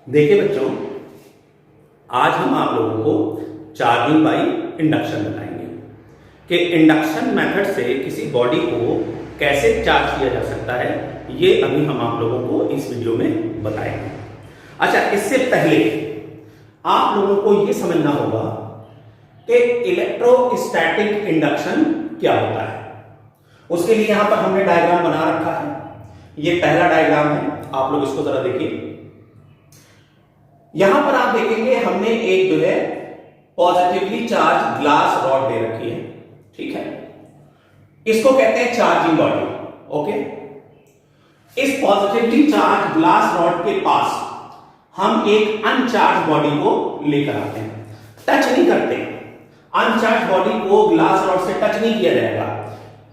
देखिए बच्चों, आज हम आप लोगों को चार्जिंग बाय इंडक्शन बताएंगे कि इंडक्शन मेथड से किसी बॉडी को कैसे चार्ज किया जा सकता है। ये अभी हम आप लोगों को इस वीडियो में बताएंगे। अच्छा, इससे पहले आप लोगों को ये समझना होगा कि इलेक्ट्रोस्टैटिक इंडक्शन क्या होता है। उसके लिए यहां पर हमने डायग्राम बना रखा है। ये पहला डायग्राम है, आप लोग इसको जरा देखिए। यहां पर आप देखेंगे हमने एक जो है पॉजिटिवली चार्ज ग्लास रॉड दे रखी है, ठीक है। इसको कहते हैं चार्जिंग बॉडी, ओके। इस पॉजिटिवली चार्ज ग्लास रॉड के पास हम एक अनचार्ज बॉडी को लेकर आते हैं। टच नहीं करते, अनचार्ज बॉडी को ग्लास रॉड से टच नहीं किया जाएगा,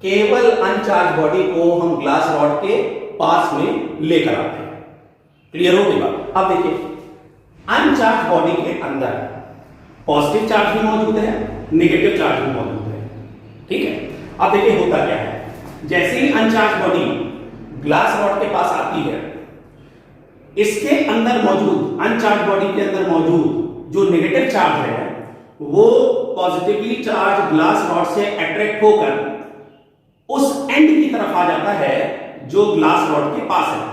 केवल अनचार्ज बॉडी को हम ग्लास रॉड के पास में लेकर आते हैं। क्लियर हो गई बात? अब देखिए, अनचार्ज बॉडी के अंदर पॉजिटिव चार्ज भी मौजूद है, नेगेटिव चार्ज भी मौजूद है, ठीक है। अब देखिए होता क्या है, जैसे ही अनचार्ज बॉडी ग्लास रॉड के पास आती है, इसके अंदर मौजूद अनचार्ज बॉडी के अंदर मौजूद जो नेगेटिव चार्ज है वो पॉजिटिवली चार्ज ग्लास रॉड से अट्रैक्ट होकर उस एंड की तरफ आ जाता है जो ग्लास रॉड के पास है,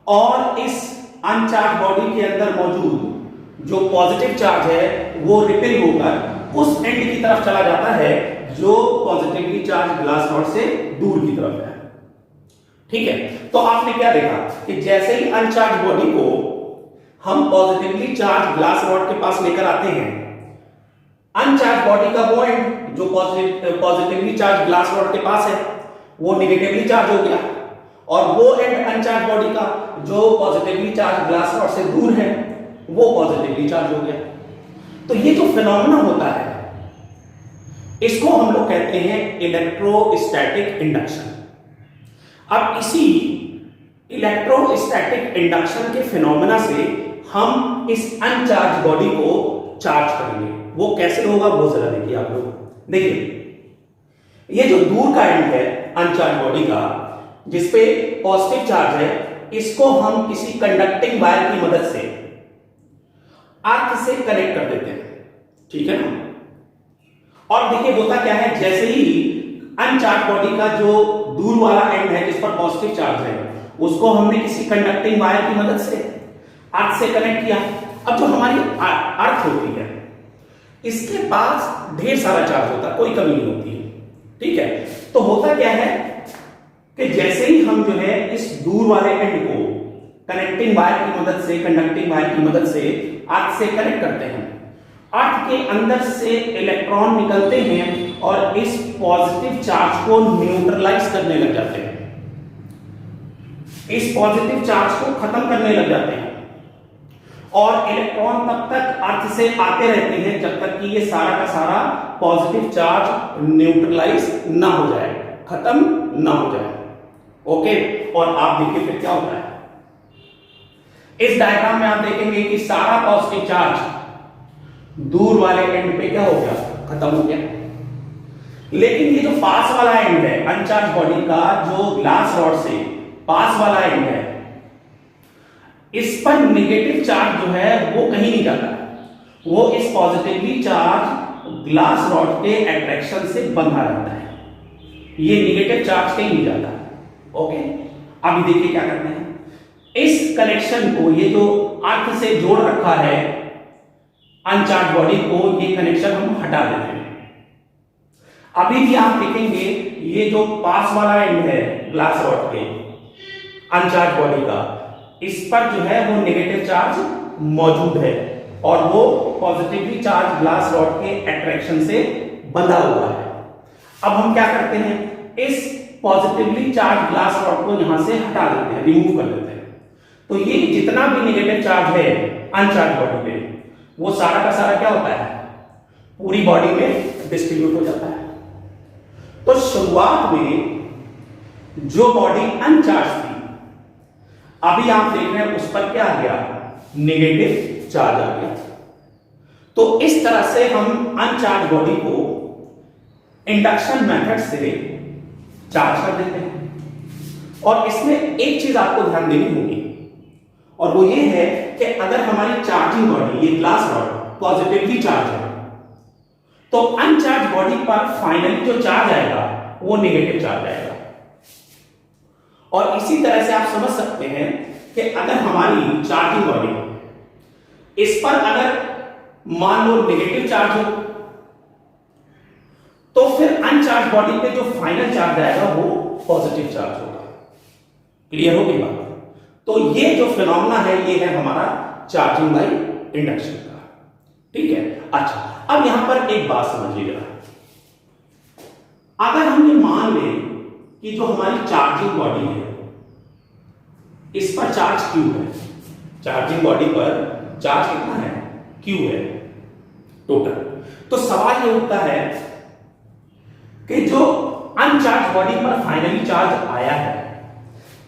और इस अनचार्ज बॉडी के अंदर मौजूद जो पॉजिटिव चार्ज है वो रिपेल होकर उस एंड की तरफ चला जाता है जो पॉजिटिवली चार्ज ग्लास रॉड से दूर की तरफ है, ठीक है। तो आपने क्या देखा कि जैसे ही अनचार्ज बॉडी को हम पॉजिटिवली चार्ज ग्लास रॉड के पास लेकर आते हैं, अनचार्ज बॉडी का वो एंड जो पॉजिटिवली चार्ज ग्लास रॉड के पास है वो नेगेटिवली चार्ज हो गया, और वो एंड अनचार्ज बॉडी का जो पॉजिटिवली चार्ज ग्लास रॉड से दूर है वो पॉजिटिवली चार्ज हो गया। तो ये जो फिनोमेना होता है इसको हम लोग कहते हैं इलेक्ट्रोस्टैटिक इंडक्शन। अब इसी इलेक्ट्रोस्टैटिक इंडक्शन के फिनोमेना से हम इस अनचार्ज बॉडी को चार्ज करेंगे। वो कैसे होगा वो जरा देखिए आप लोग। देखिए, ये जो दूर का एंड है अनचार्ज बॉडी का जिसपे पॉजिटिव चार्ज है, इसको हम किसी कंडक्टिंग वायर की मदद से अर्थ से कनेक्ट कर देते हैं, ठीक है ना। और देखिए होता क्या है, जैसे ही अनचार्ज बॉडी का जो दूर वाला एंड है जिस पर पॉजिटिव चार्ज है उसको हमने किसी कंडक्टिंग वायर की मदद से अर्थ से कनेक्ट किया। अब जो हमारी अर्थ होती है इसके पास ढेर सारा चार्ज होता है, कोई कमी नहीं होती है, ठीक है। तो होता क्या है कि जैसे ही हम जो है इस दूर वाले एंड को कनेक्टिंग वायर की मदद से, कंडक्टिंग वायर की मदद से अर्थ से कनेक्ट करते हैं, अर्थ के अंदर से इलेक्ट्रॉन निकलते हैं और इस पॉजिटिव चार्ज को न्यूट्रलाइज करने लग जाते हैं, इस पॉजिटिव चार्ज को खत्म करने लग जाते हैं, और इलेक्ट्रॉन तब तक अर्थ से आते रहते हैं जब तक कि ये सारा का सारा पॉजिटिव चार्ज न्यूट्रलाइज ना हो जाए, खत्म ना हो जाए, ओके। और आप देखिए फिर क्या होता है, इस डायग्राम में आप देखेंगे कि सारा पॉजिटिव चार्ज दूर वाले एंड पे क्या हो गया, खत्म हो गया। लेकिन ये जो पास वाला एंड है अनचार्ज बॉडी का, जो ग्लास रॉड से पास वाला एंड है, इस पर नेगेटिव चार्ज जो है वो कहीं नहीं जाता, वो इस पॉजिटिवली चार्ज ग्लास रॉड के अट्रैक्शन से बंधा रहता है, ये नेगेटिव चार्ज कहीं नहीं जाता, ओके। अभी देखिए क्या करते हैं, इस कनेक्शन को, ये जो अर्थ से जोड़ रखा है अनचार्ज बॉडी को, ये कनेक्शन हम हटा देते हैं। अभी भी आप देखेंगे ये जो पास वाला एंड है ग्लास रॉड के अनचार्ज बॉडी का, इस पर जो है वो नेगेटिव चार्ज मौजूद है और वो पॉजिटिवली चार्ज ग्लास रॉड के अट्रैक्शन से बंधा हुआ है। अब हम क्या करते हैं, इस पॉजिटिवली चार्ज ग्लास रॉड को यहां से हटा देते हैं, रिमूव कर देते हैं। तो ये जितना भी नेगेटिव चार्ज है अनचार्ज बॉडी पे, वो सारा का सारा क्या होता है, पूरी बॉडी में डिस्ट्रीब्यूट हो जाता है। तो शुरुआत में जो बॉडी अनचार्ज थी, अभी आप देख रहे हैं उस पर क्या आ गया, नेगेटिव चार्ज आ गया। तो इस तरह से हम अनचार्ज बॉडी को इंडक्शन मेथड से चार्ज कर देते हैं। और इसमें एक चीज आपको ध्यान देनी होगी, और वो ये है कि अगर हमारी चार्जिंग बॉडी ये ग्लास रॉड पॉजिटिवली चार्ज है तो अनचार्ज बॉडी पर फाइनली जो चार्ज आएगा वो नेगेटिव चार्ज आएगा। और इसी तरह से आप समझ सकते हैं कि अगर हमारी चार्जिंग बॉडी इस पर अगर मान लो नेगेटिव चार्ज हो तो फिर अनचार्ज बॉडी पे जो फाइनल चार्ज आएगा वो पॉजिटिव चार्ज होगा। क्लियर होगी बात? तो ये जो फिनोमेना है ये है हमारा चार्जिंग बाय इंडक्शन का। ठीक है, अच्छा अब यहां पर एक बात समझिएगा, अगर हम ये मान लें कि जो हमारी चार्जिंग बॉडी है इस पर चार्ज Q है, चार्जिंग बॉडी पर चार्ज कितना है? Q है टोटल। तो सवाल ये उठता है कि जो अनचार्ज बॉडी पर फाइनली चार्ज आया है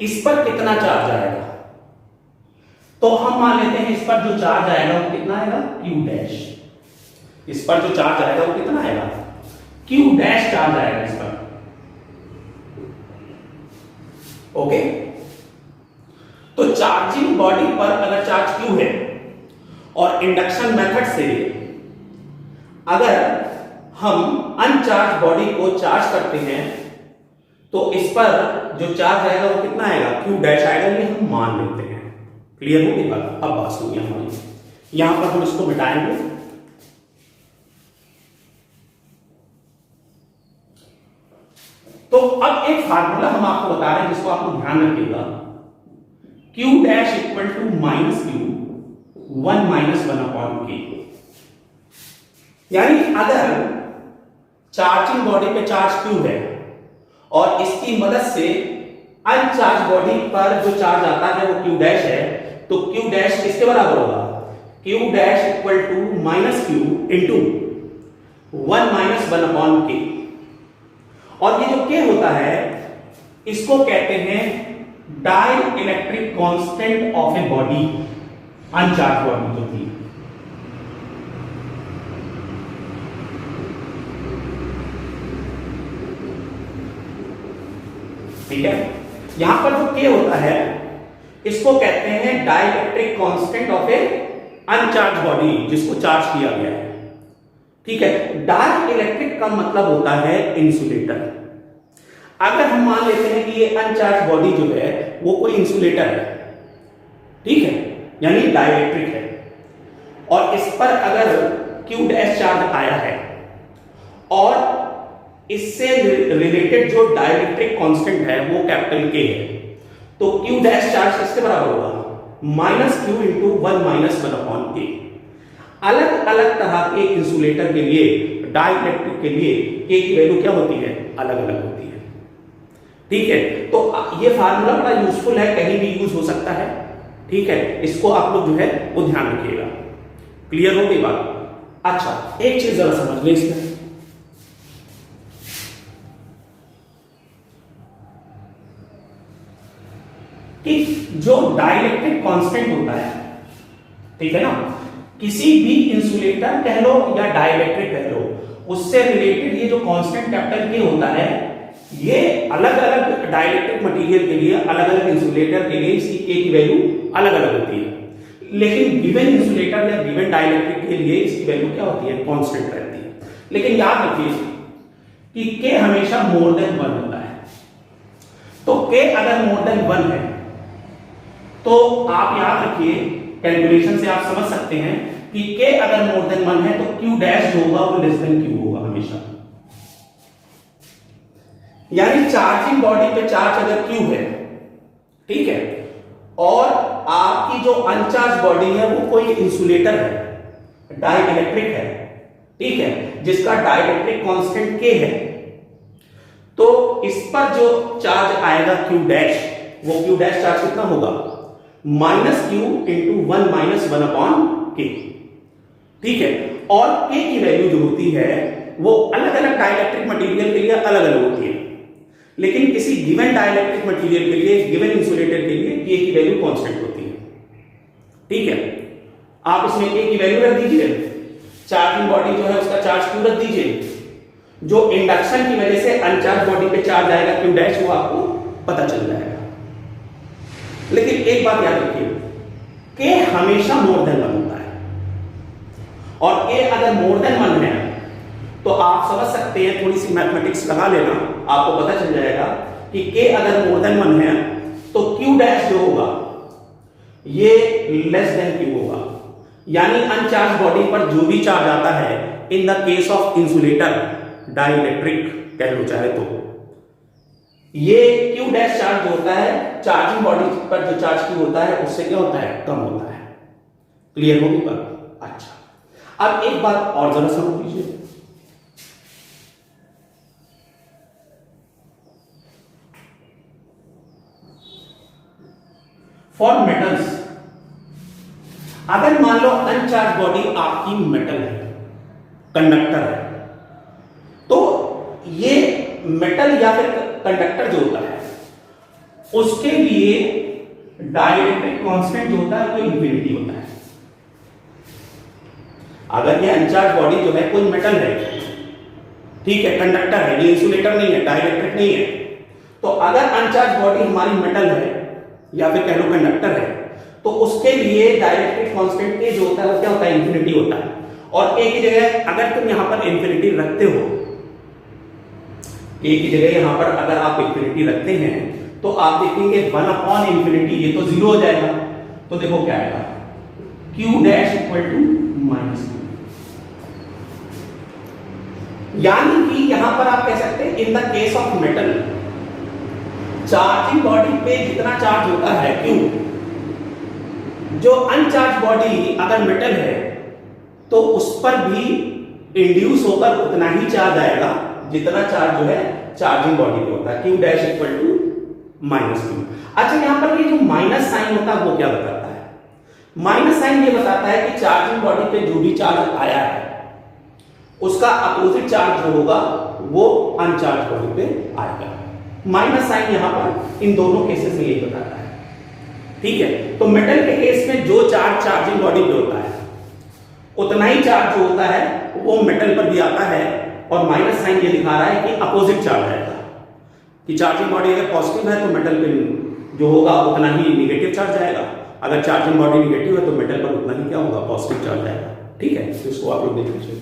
इस पर कितना चार्ज आएगा? तो हम मान लेते हैं इस पर जो चार्ज आएगा वो कितना आएगा? Q dash. इस पर जो चार्ज आएगा वो कितना आएगा? Q डैश चार्ज आएगा इस पर। ओके, तो चार्जिंग बॉडी पर अगर चार्ज Q है और इंडक्शन मेथड से अगर हम अनचार्ज बॉडी को चार्ज करते हैं तो इस पर जो चार्ज आएगा वो कितना आएगा? Q डैश आएगा, ये हम मान लेते हैं। क्लियर होगी बात? अब बात सुनिए हमारी, यहां पर हम इसको मिटाएंगे। तो अब एक फार्मूला हम आपको बता रहे हैं जिसको आप लोग ध्यान रखिएगा, Q dash equal to minus Q 1 minus 1 upon K। यानी अगर चार्जिंग बॉडी पे चार्ज Q है और इसकी मदद से अनचार्ज बॉडी पर जो चार्ज आता है वो Q डैश है, तो Q डैश किसके बराबर होगा? Q dash equal to minus Q into 1 minus 1 upon K। और ये जो K होता है इसको कहते हैं dielectric constant of a body, uncharged body जो थी। ठीक है, यहां पर जो K होता है इसको कहते हैं dielectric constant of a uncharged body जिसको चार्ज किया गया है। ठीक है, डाई इलेक्ट्रिक का मतलब होता है इंसुलेटर। अगर हम मान लेते हैं कि ये अनचार्ज बॉडी जो है वो कोई इंसुलेटर है, ठीक है, यानी डाइलेक्ट्रिक है, और इस पर अगर Q डैश चार्ज आया है और इससे रिलेटेड जो डाइलेक्ट्रिक कांस्टेंट है वो कैपिटल K है, तो Q डैश चार्ज किसके बराबर होगा? Minus Q into 1 minus 1 upon K। अलग अलग तरह के इंसुलेटर के लिए, डाइलेक्ट्रिक के लिए K की वैल्यू क्या होती है? अलग अलग होती है। ठीक है, तो ये फार्मूला बड़ा यूजफुल है, कहीं भी यूज हो सकता है। ठीक है, इसको आप लोग जो है वो ध्यान रखिएगा। क्लियर हो गई बात? अच्छा, एक चीज जरा समझ लें इसमें, कि जो डाइलेक्ट्रिक कांस्टेंट होता है, ठीक है ना, किसी भी इंसुलेटर कह लो या डाइलेक्ट्रिक कह लो, उससे रिलेटेड ये जो कांस्टेंट कैपिटल K होता है, ये अलग अलग डाइलेक्ट्रिक मटेरियल के लिए, अलग अलग इंसुलेटर के लिए इसकी K की वैल्यू अलग अलग होती है। लेकिन गिवन इंसुलेटर या गिवन डाइलेक्ट्रिक के लिए इसकी वैल्यू क्या होती है? कांस्टेंट रहती है। लेकिन याद रखिए कि K हमेशा मोर देन 1 होता है। तो K अगर मोर देन 1 है तो आप याद रखिए, कैलकुलेशन से आप समझ सकते हैं कि K अगर मोर देन 1 है तो Q डैश जो होगा वो लेस देन Q होगा हमेशा। यानी चार्जिंग बॉडी पे चार्ज अगर Q है, ठीक है, और आपकी जो अनचार्ज बॉडी है वो कोई इंसुलेटर है, डाइलेक्ट्रिक है, ठीक है, जिसका डाइलेक्ट्रिक कांस्टेंट K है, तो इस पर जो चार्ज आएगा Q डैश, वो Q डैश चार्ज कितना होगा? Minus Q into 1 minus 1 upon K। ठीक है, और K की वैल्यू जो होती है वो अलग अलग डाइलेक्ट्रिक मटेरियल के लिए अलग अलग होती है, लेकिन किसी गिवन डाइलेक्ट्रिक मटेरियल के लिए, गिवन इंसुलेटर के लिए K की वैल्यू कांस्टेंट होती है। ठीक है, आप इसमें K की वैल्यू रख दीजिए, चार्जिंग बॉडी जो है उसका चार्ज Q रख दीजिए, जो इंडक्शन की वजह से अनचार्ज बॉडी पे चार्ज आएगा Q डैश वो आपको पता चल जाएगा। लेकिन एक बात याद रखिए के हमेशा मोर देन 1 होता है, और के अगर मोर देन 1 है तो आप समझ सकते हैं, थोड़ी सी मैथमेटिक्स लगा लेना, आपको पता चल जाएगा कि के अगर मोर देन 1 है तो क्यू डैश जो होगा ये लेस देन क्यू होगा। यानी अनचार्ज बॉडी पर जो भी चार्ज आता है, इन the case of insulator, dielectric कह लो चाहे तो, ये क्यू डैश चार्ज होता है, चार्जिंग बॉडी पर जो चार्ज क्यू होता है उससे क्या होता है, कम होता है। क्लियर होगी बात? अच्छा, अब एक बात और जरा समझ लीजिए। फॉर मेटल्स, अगर मान लो अनचार्ज बॉडी आपकी मेटल है, कंडक्टर है, तो ये मेटल या फिर कंडक्टर जो होता है उसके लिए डाइलेक्ट्रिक कांस्टेंट जो होता है वो इंफिनिटी होता है। अगर ये अनचार्ज बॉडी जो है कोई मेटल है, ठीक है, कंडक्टर है, ये इंसुलेटर नहीं है, डाइलेक्ट्रिक नहीं है, तो अगर अनचार्ज बॉडी हमारी मेटल है या फिर कह लो कंडक्टर है, तो उसके लिए डाइलेक्ट्रिक कांस्टेंट के जो होता है वो क्या होता है, इंफिनिटी होता है। और ए की जगह अगर तुम यहां पर इंफिनिटी रखते हो, ए की जगह यहां पर अगर आप इंफिनिटी रखते हैं तो आप देखेंगे 1/इंफिनिटी, ये तो 0 हो जाएगा। तो देखो क्या आएगा, q dash equal to minus q। यानी कि यहां पर आप कह सकते हैं in the case of metal, charging body पे जितना चार्ज होता है क्यू, जो अनचार्ज बॉडी अगर मेटल है तो उस पर भी इंड्यूस होकर उतना ही चार्ज आएगा जितना चार्ज जो है चार्जिंग बॉडी पे होता है, Q dash equal to minus Q. अच्छा, यहां पर ये जो माइनस साइन होता है वो क्या बताता है? माइनस साइन ये बताता है कि चार्जिंग बॉडी पे जो भी चार्ज आया है उसका अपोजिट चार्ज जो होगा वो अनचार्ज बॉडी पे आएगा। माइनस साइन यहां पर इन दोनों केसेस में ये बताता है, ठीक है। तो मेटल के केस में जो चार्ज चार्जिंग बॉडी पे होता है उतना ही चार्ज जो होता है वो मेटल पर भी आता है, और माइनस साइन ये दिखा रहा है कि अपोजिट चार्ज आएगा, कि चार्जिंग बॉडी अगर पॉजिटिव है तो मेटल पे जो होगा उतना ही निगेटिव चार्ज आएगा, अगर चार्जिंग बॉडी निगेटिव है तो मेटल पर उतना ही क्या होगा, पॉजिटिव चार्ज आएगा। ठीक है, तो इसको आप लोग देख लीजिए।